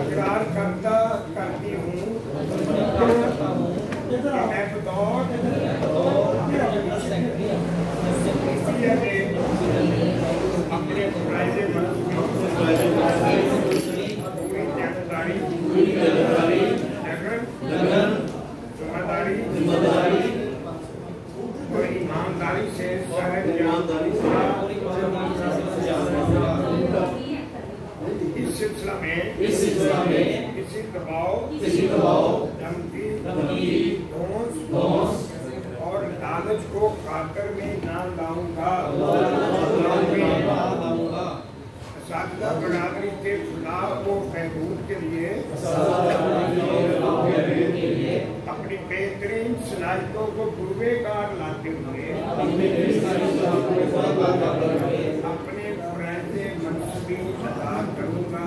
इकरार करती हूँ मैं बतौर अपने जिम्मेदारी और ईमानदारी से इस सिलसिला में किसी दबाव धमकी और लालच को खाकर में ना लाऊंगा। सादा बराबरी के खिलाफ वो महबूब के लिए अपनी बेहतरीन सलाहियतों को गुरुवेगार लाते हुए अपने फराइज़ मनसूबी अदा करूँगा।